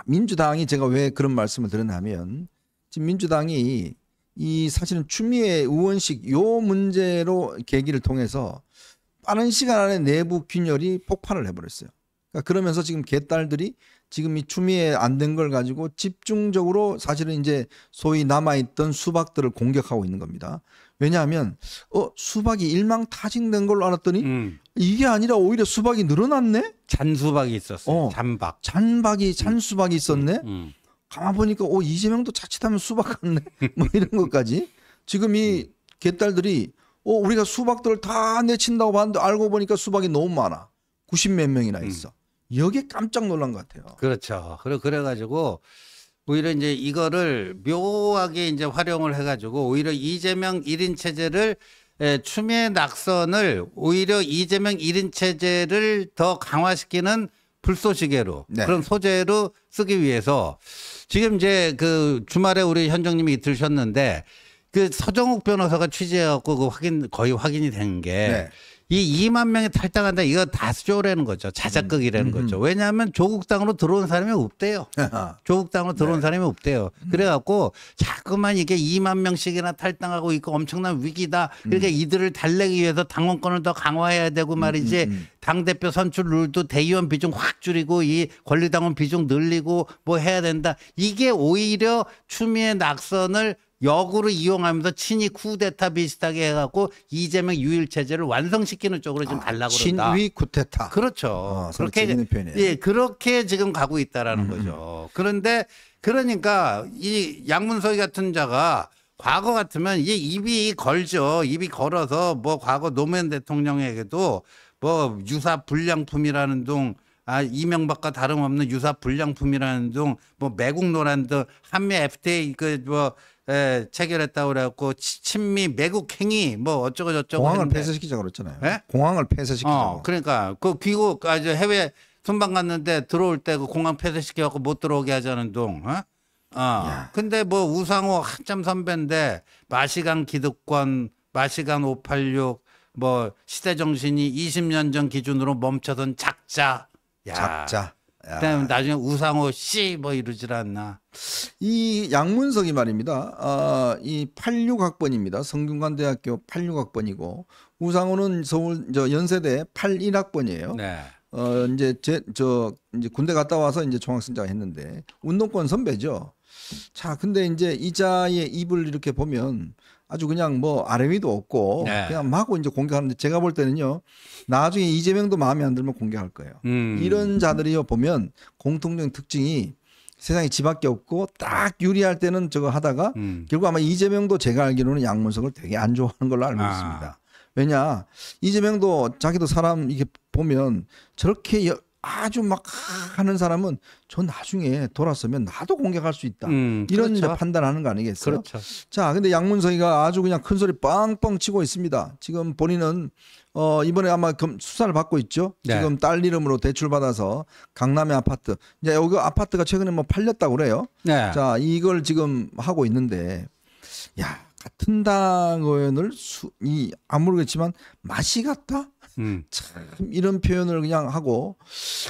민주당이 제가 왜 그런 말씀을 드렸냐면 지금 민주당이 이 사실은 추미애 의원식 요 문제로 계기를 통해서 빠른 시간 안에 내부 균열이 폭발을 해버렸어요. 그러니까 그러면서 지금 개딸들이 지금 이 추미애 안 된 걸 가지고 집중적으로 사실은 이제 소위 남아있던 수박들을 공격하고 있는 겁니다. 왜냐하면 수박이 일망타진된 걸로 알았더니 이게 아니라 오히려 수박이 늘어났네? 잔수박이 있었어요. 잔박. 잔수박이 있었네? 가만 보니까 이재명도 자칫하면 수박 같네? 뭐 이런 것까지. 지금 이 개딸들이 우리가 수박들을 다 내친다고 봤는데 알고 보니까 수박이 너무 많아. 90몇 명이나 있어. 여기에 깜짝 놀란 것 같아요. 그렇죠. 그래가지고 오히려 이제 이거를 묘하게 이제 활용을 해가지고 오히려 이재명 1인 체제를 추미애 낙선을 오히려 이재명 1인 체제를 더 강화시키는 불쏘시개로 네. 그런 소재로 쓰기 위해서 지금 이제 그 주말에 우리 현정님이 들으셨는데 그 서정욱 변호사가 취재해갖고 거의 확인이 된 게 네. 이 2만 명이 탈당한다 이거 다수조라는 거죠. 자작극이라는 거죠. 왜냐하면 조국당으로 들어온 사람이 없대요. 조국당으로 들어온 사람이 없대요. 그래갖고 자꾸만 이게 2만 명씩이나 탈당하고 있고 엄청난 위기다. 그러니까 이들을 달래기 위해서 당원권을 더 강화해야 되고 말이지. 당대표 선출 룰도 대의원 비중 확 줄이고 이 권리당원 비중 늘리고 뭐 해야 된다. 이게 오히려 추미애 낙선을 역으로 이용하면서 친이 쿠데타 비슷하게 해갖고 이재명 유일 체제를 완성시키는 쪽으로 지금 가려고 그런다. 친위 쿠데타. 그렇죠. 그렇게 그렇게 지금 가고 있다라는 거죠. 그런데 그러니까 이 양문석이 같은 자가 과거 같으면 이 입이 걸죠. 입이 걸어서 뭐 과거 노무현 대통령에게도 뭐 유사 불량품이라는 둥. 이명박과 다름없는 유사 불량품이라는 둥, 뭐 매국 노란도 한미 FTA 체결했다고 그래갖고 친미 매국 행위 뭐 어쩌고 저쩌고 공항을 폐쇄시키자고 그랬잖아요. 네? 공항을 폐쇄시키자고. 그러니까 그 귀국 해외 순방 갔는데 들어올 때 그 공항 폐쇄시켜갖고 못 들어오게 하자는 둥. 근데 뭐 우상호 한참 선배인데 마시간 기득권, 마시간 586 뭐 시대 정신이 20년 전 기준으로 멈춰선 작자. 작자. 그다음에 나중에 우상호 씨 뭐 이러질 않나. 이 양문석이 말입니다. 이 86학번입니다. 성균관대학교 86학번이고 우상호는 서울 연세대 81학번이에요. 네. 이제 이제 군대 갔다 와서 이제 종합선장 했는데 운동권 선배죠. 자, 근데 이제 이자의 입을 이렇게 보면 아주 그냥 뭐 아래 위도 없고 네. 그냥 마구 이제 공격하는데 제가 볼 때는요 나중에 이재명도 마음에 안 들면 공격할 거예요. 이런 자들이요 보면 공통적인 특징이 세상에 지밖에 없고 딱 유리할 때는 저거 하다가 결국 아마 이재명도 제가 알기로는 양문석을 되게 안 좋아하는 걸로 알고 있습니다. 왜냐 이재명도 자기도 사람 이게 보면 저렇게 아주 막 하는 사람은 저 나중에 돌아서면 나도 공격할 수 있다. 이런 그렇죠. 이제 판단하는 거 아니겠어요? 그렇죠. 자, 근데 양문석이가 아주 그냥 큰 소리 빵빵 치고 있습니다. 지금 본인은 이번에 아마 수사를 받고 있죠. 네. 지금 딸 이름으로 대출 받아서 강남의 아파트. 이제 여기 아파트가 최근에 뭐 팔렸다고 그래요. 네. 자, 이걸 지금 하고 있는데, 야, 같은 당 의원을 아무렇겠지만 맛이 같다. 참 이런 표현을 그냥 하고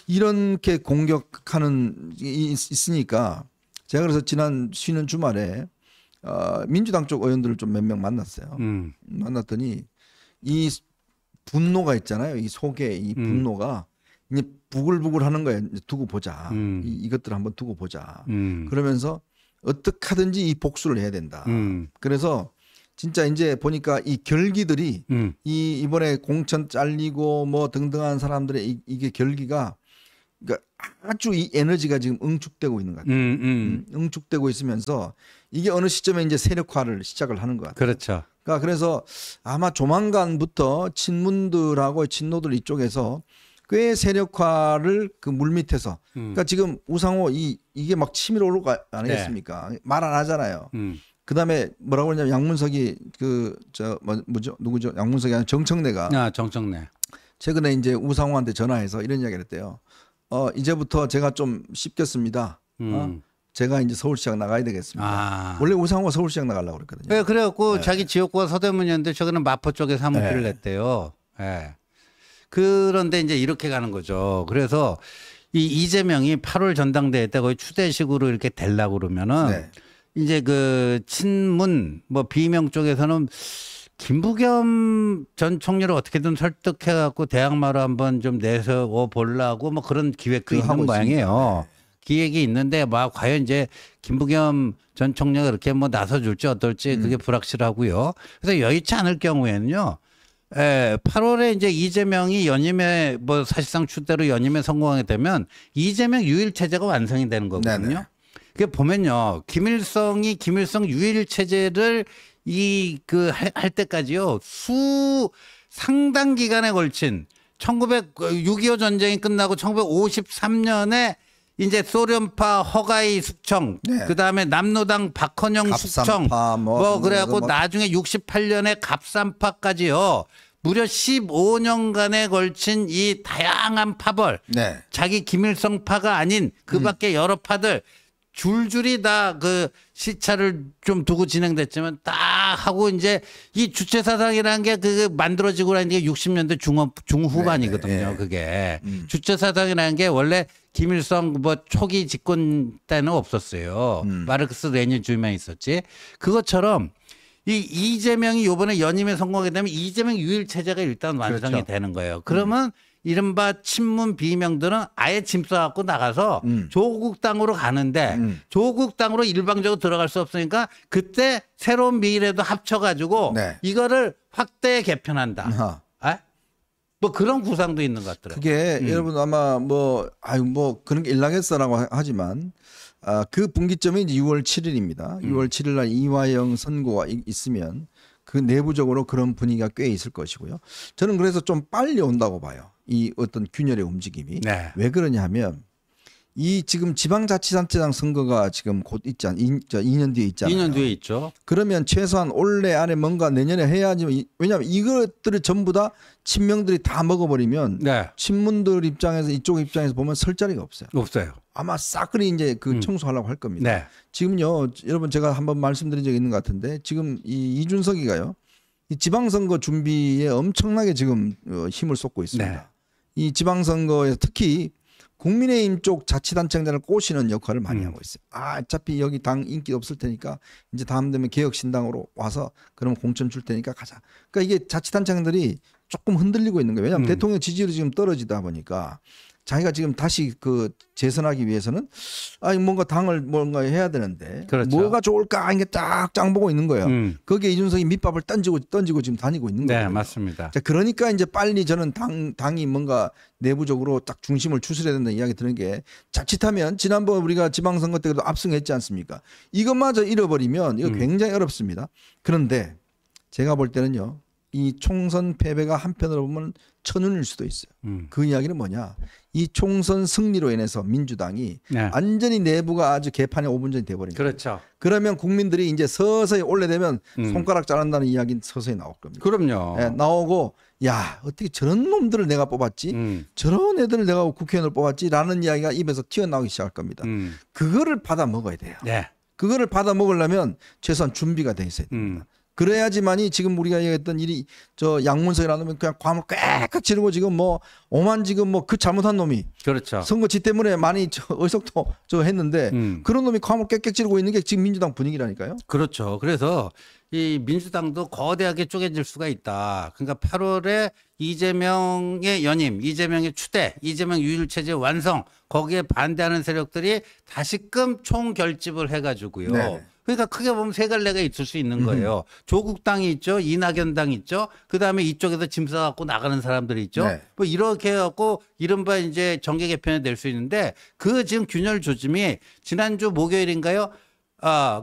이렇게 공격하는 있으니까 제가 그래서 지난 쉬는 주말에 민주당 쪽 의원들을 좀 몇 명 만났어요. 만났더니 이 분노가 있잖아요. 이 속에 이 분노가 이제 부글부글 하는 거예요. 두고 보자. 이것들을 한번 두고 보자. 그러면서 어떻게 하든지 이 복수를 해야 된다. 그래서 진짜 이제 보니까 이 결기들이 이번에 공천 잘리고 뭐 등등한 사람들의 이게 결기가 그러니까 아주 이 에너지가 지금 응축되고 있는 것 같아요. 응축되고 있으면서 이게 어느 시점에 이제 세력화를 시작을 하는 것 같아요. 그렇죠. 그러니까 그래서 아마 조만간부터 친문들하고 친노들 이쪽에서 꽤 세력화를 그 물밑에서 그러니까 지금 우상호 이게 막 치밀어 오르고 아니겠습니까? 네. 말 안 하잖아요. 그다음에 뭐라고 그러냐면 양문석이 뭐죠 누구죠 양문석이 아니라 정청래가 정청래 최근에 이제 우상호한테 전화해서 이런 이야기를 했대요. 이제부터 제가 좀 씹겠습니다. 제가 이제 서울시장 나가야 되겠습니다. 원래 우상호가 서울시장 나가려고 그랬거든요. 네, 그래갖고 자기 지역구가 서대문이었는데 최근에 마포 쪽에 사무실을 냈대요. 네. 그런데 이제 이렇게 가는 거죠. 그래서 이 이재명이 8월 전당대회 때 거의 추대식으로 이렇게 되려고 그러면은 네. 이제 그 친문 뭐 비명 쪽에서는 김부겸 전 총리를 어떻게든 설득해 갖고 대항마로 한번 좀 내세워 보려고 뭐 그런 기획도 있는 모양이에요. 기획이 있는데 막 과연 이제 김부겸 전 총리가 그렇게 뭐 나서줄지 어떨지 그게 불확실하고요. 그래서 여의치 않을 경우에는요. 8월에 이제 이재명이 연임에 뭐 사실상 추대로 연임에 성공하게 되면 이재명 유일 체제가 완성이 되는 거거든요. 네네. 그게 보면요. 김일성 유일 체제를 할 때까지요. 상당 기간에 걸친 6.25 전쟁이 끝나고 1953년에 이제 소련파 허가이 숙청, 네. 그다음에 남로당 박헌영 숙청, 그래갖고 나중에 68년에 갑산파까지요. 무려 15년간에 걸친 이 다양한 파벌, 네. 자기 김일성파가 아닌 그 밖에 여러 파들 줄줄이 다 그 시차를 좀 두고 진행됐지만 딱 하고 이제 이 주체사상이라는 게 그 만들어지고 나는 게 60년대 중후반이거든요. 네, 네. 그게 주체사상이라는 게 원래 김일성 뭐 초기 집권 때는 없었어요. 마르크스 레닌주의만 있었지. 그것처럼 이 이재명이 요번에 연임에 성공하게 되면 이재명 유일 체제가 일단 완성이 그렇죠. 되는 거예요. 그러면 이른바 친문 비명들은 아예 짐 싸갖고 나가서 조국 땅으로 가는데 조국 땅으로 일방적으로 들어갈 수 없으니까 그때 새로운 미래도 합쳐가지고 네. 이거를 확대 개편한다. 뭐 그런 구상도 있는 것 같더라고요. 그게 여러분 아마 뭐 그런 게 일나겠어라고 하지만 그 분기점이 이제 6월 7일입니다. 6월 7일 날 이화영 선고가 있으면 그 내부적으로 그런 분위기가 꽤 있을 것이고요. 저는 그래서 좀 빨리 온다고 봐요. 이 어떤 균열의 움직임이. 네. 왜 그러냐 하면 이 지금 지방자치단체장 선거가 지금 곧 있지 2년 뒤에 있잖아요. 2년 뒤에 있죠. 그러면 최소한 올해 안에 뭔가 내년에 해야지. 왜냐하면 이것들을 전부 다 친명들이 다 먹어버리면 네. 친문들 입장에서 이쪽 입장에서 보면 설 자리가 없어요. 없어요. 아마 싹그리 이제 그 청소하려고 할 겁니다. 네. 지금요, 여러분 제가 한번 말씀드린 적이 있는 것 같은데 지금 이 이준석이가요, 이 지방선거 준비에 엄청나게 지금 힘을 쏟고 있습니다. 네. 이 지방선거에 특히 국민의힘 쪽 자치단체장을 꼬시는 역할을 많이 하고 있어요. 어차피 여기 당 인기 없을 테니까 이제 다음 되면 개혁신당으로 와서 그러면 공천 줄 테니까 가자. 그러니까 이게 자치단체장들이 조금 흔들리고 있는 거예요. 왜냐하면 대통령 지지율이 지금 떨어지다 보니까 자기가 지금 다시 그 재선하기 위해서는 뭔가 당을 뭔가 해야 되는데 그렇죠. 뭐가 좋을까 이게 쫙 보고 있는 거예요. 거기에 이준석이 밑밥을 던지고 지금 다니고 있는 거예요. 네, 맞습니다. 자, 그러니까 이제 빨리 저는 당이 뭔가 내부적으로 딱 중심을 추스려야 된다는 이야기 드는 게, 자칫하면 지난번 우리가 지방선거 때도 압승했지 않습니까? 이것마저 잃어버리면 이거 굉장히 어렵습니다. 그런데 제가 볼 때는요, 이 총선 패배가 한편으로 보면 천운일 수도 있어요. 그 이야기는 뭐냐? 이 총선 승리로 인해서 민주당이 네. 완전히 내부가 아주 개판의 5분 전이 돼버립니다. 그렇죠. 그러면 국민들이 이제 서서히 올래되면 손가락 자른다는 이야기는 서서히 나올 겁니다. 그럼요. 네, 나오고 야, 어떻게 저런 놈들을 내가 뽑았지? 저런 애들을 내가 국회의원을 뽑았지라는 이야기가 입에서 튀어나오기 시작할 겁니다. 그거를 받아 먹어야 돼요. 네. 그거를 받아 먹으려면 최소한 준비가 돼 있어야 됩니다. 그래야지만이 지금 우리가 얘기했던 일이 저 양문석이라는 놈은 그냥 괌을 꽥꽥 지르고 지금 뭐 오만 지금 뭐 그 잘못한 놈이 그렇죠. 선거지 때문에 많이 의석도 했는데 그런 놈이 괌을 꽥꽥 지르고 있는 게 지금 민주당 분위기라니까요. 그렇죠. 그래서 이 민주당도 거대하게 쪼개질 수가 있다. 그러니까 8월에 이재명의 연임, 이재명의 추대, 이재명 유일체제 완성, 거기에 반대하는 세력들이 다시금 총결집을 해가지고요. 네. 그러니까 크게 보면 세 갈래가 있을 수 있는 거예요. 조국당이 있죠. 이낙연당이 있죠. 그다음에 이쪽에서 짐 싸갖고 나가는 사람들이 있죠. 네. 뭐 이렇게 해갖고 이른바 이제 정계 개편이 될 수 있는데, 그 지금 균열 조짐이 지난주 목요일인가요?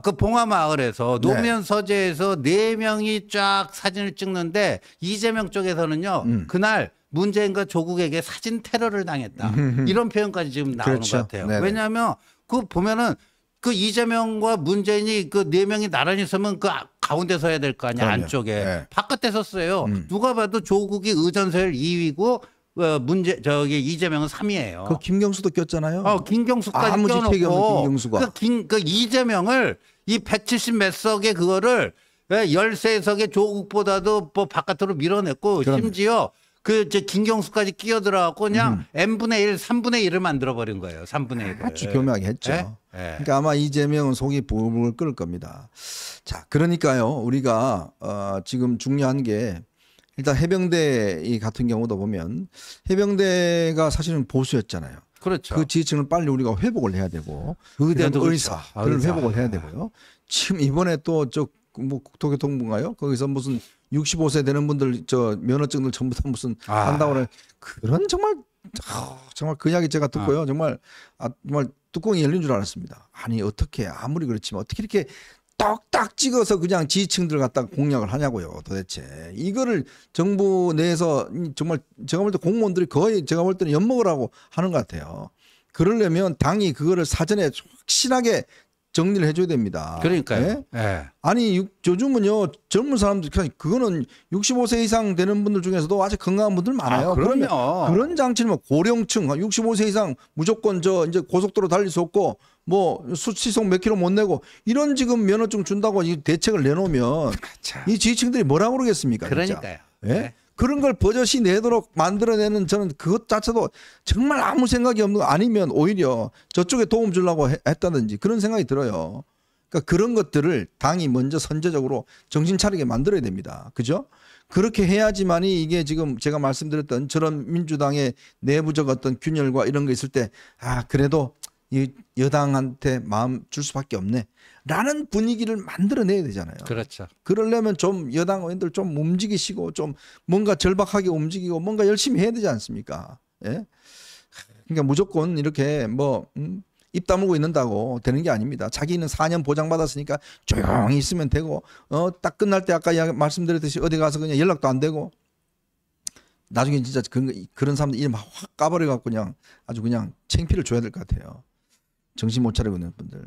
그 봉화마을에서 노무현 서재에서 4명이 쫙 사진을 찍는데 이재명 쪽에서는요, 그날 문재인과 조국에게 사진 테러를 당했다. 이런 표현까지 지금 나오는 그렇죠. 것 같아요. 네네. 왜냐하면 그 보면은 그 이재명과 문재인이 그 4명이 나란히 서면 그 가운데 서야 될 거 아니야. 그럼요. 안쪽에. 네. 바깥에 섰어요. 누가 봐도 조국이 의전서열 2위고 이재명은 3위예요. 그 김경수도 꼈잖아요. 김경수까지 아무 지책이 없는 껴놓고 김경수가. 그 이재명을 이 170 몇 석의 그거를 13석의 조국보다도 뭐 바깥으로 밀어냈고, 그럼요. 심지어 그 이제 김경수까지 끼어들어갖고 그냥 n분의 1, 3분의 1을 만들어버린 거예요. 3분의 1을. 아주 교묘하게 했죠. 예? 예. 그러니까 아마 이재명은 속이 부글부글 끓을 겁니다. 자, 그러니까요. 우리가 지금 중요한 게 일단 해병대 같은 경우도 보면 해병대가 사실은 보수였잖아요. 그렇죠. 그 지지층을 빨리 우리가 회복을 해야 되고 의대도 의사를 회복을 해야 되고요. 지금 이번에 또 저 뭐 국토교통부인가요? 거기서 무슨 65세 되는 분들 저 면허증들 전부 다 무슨 한다고 그래. 그런 정말 그 이야기 제가 듣고요. 정말 정말 뚜껑이 열린 줄 알았습니다. 아니 어떻게 아무리 그렇지만 어떻게 이렇게 떡딱 찍어서 그냥 지지층들 갖다가 공략을 하냐고요. 도대체 이거를 정부 내에서 정말 제가 볼 때 공무원들이 거의 제가 볼 때는 엿먹으라고 하는 것 같아요. 그러려면 당이 그거를 사전에 확실하게 정리를 해줘야 됩니다. 그러니까요. 예? 예. 아니 요즘은요 젊은 사람들 그거는 65세 이상 되는 분들 중에서도 아직 건강한 분들 많아요. 그러면 그런 장치는 뭐 고령층 65세 이상 무조건 저 이제 고속도로 달릴 수 없고 뭐 수시속 몇 킬로 못 내고 이런 지금 면허증 준다고 이 대책을 내놓으면 이 지지층들이 뭐라고 그러겠습니까? 그러니까요. 예? 네. 그런 걸 버젓이 내도록 만들어내는 저는 그것 자체도 정말 아무 생각이 없는 거 아니면 오히려 저쪽에 도움 주려고 했다든지 그런 생각이 들어요. 그러니까 그런 것들을 당이 먼저 선제적으로 정신 차리게 만들어야 됩니다. 그죠? 그렇게 해야지만이 이게 지금 제가 말씀드렸던 저런 민주당의 내부적 어떤 균열과 이런 거 있을 때 그래도 이 여당한테 마음 줄 수밖에 없네. 라는 분위기를 만들어내야 되잖아요. 그렇죠. 그러려면 좀 여당 의원들 좀 움직이시고 좀 뭔가 절박하게 움직이고 뭔가 열심히 해야 되지 않습니까? 예? 그러니까 무조건 이렇게 뭐 입 다물고 있는다고 되는 게 아닙니다. 자기는 4년 보장받았으니까 조용히 있으면 되고 딱 끝날 때 아까 말씀드렸듯이 어디 가서 그냥 연락도 안 되고 나중에 진짜 그런 사람들 이름 확 까버려 갖고 그냥 아주 그냥 창피를 줘야 될 것 같아요. 정신 못 차리고 있는 분들.